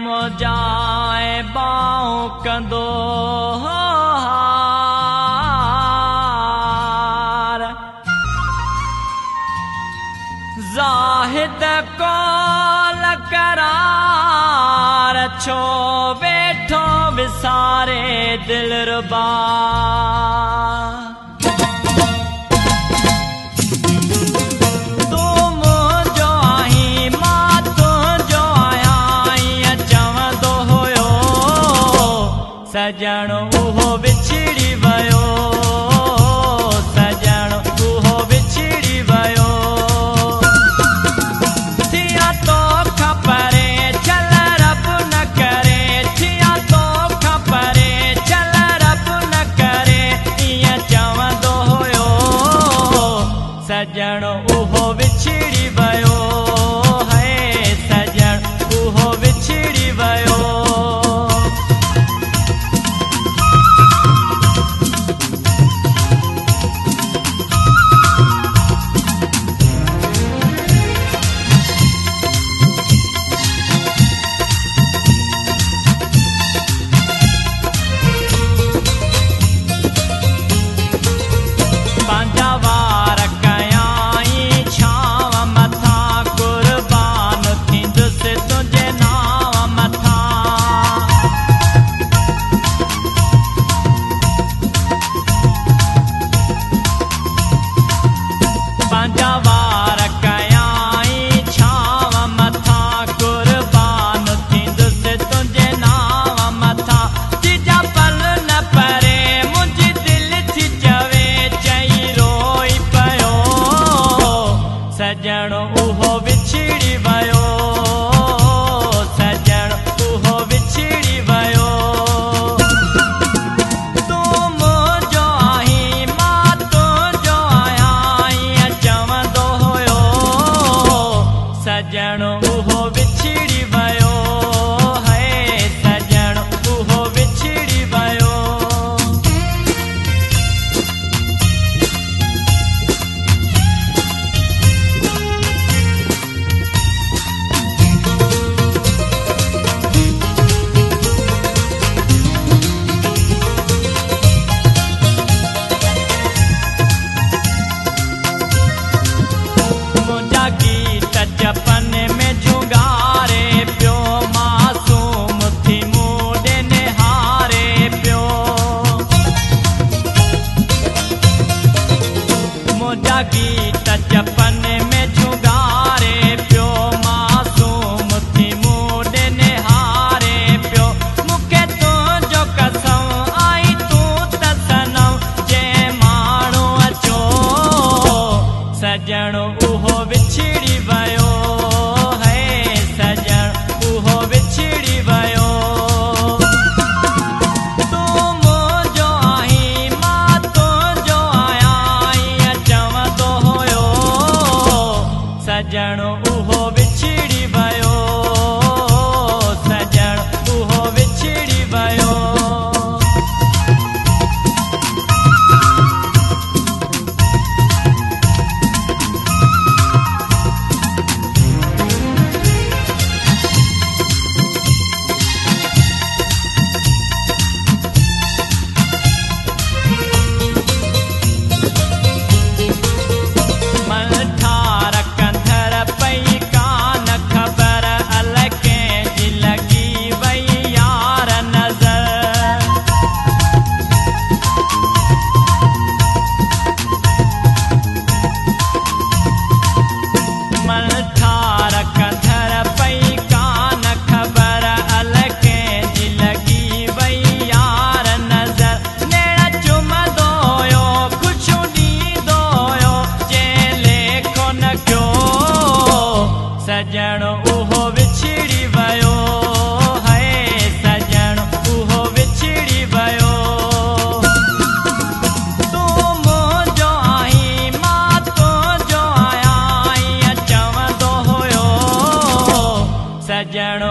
मुजाए बाऊं कंदो हार ज़ाहिद कोल करार छो वेठो विसारे दिलरुबा सजण उहो विछड़ी वयो सजण उहो विछड़ी वयो थिया तो खपरे चल रब न करे थिया तो खपरे चल रब न करे ईअं चवंदो हुयो सजण उहो विछड़ी वयो है सजण उहो विछड़ी वयो सजण उहो विछड़ी वयो सजण उहो विछड़ी वयो तू मुंहिंजो आहीं मां तुंहिंजो आहियां ईअं चवंदो हुयो सजण उहो विछड़ी वयो है सजण उहो विछड़ी वयो गीत जपन में जुगारे पियो मासूम थी मूं निहारे पियो मुंहिंजा गीत जपन में जुगारे पियो मासूम थी मूं निहारे पियो मूंखे तुंहिंजो कसम आई तूं त सनम जे माण्हू अचो सजण उहो विछड़ी वयो है सजण उहो विछड़ी वयो तू मुंहिंजो आहीं मां तुंहिंजो आहियां ईअं चवंदो हुयो सजण उहो विछड़ी वयो सजण उहो विछड़ी वयो सजण उहो विछड़ी वयो है सजण उहो विछड़ी वयो तू मुंहिंजो आहीं मां तुंहिंजो आहियां ईअं चवंदो हुयो सजण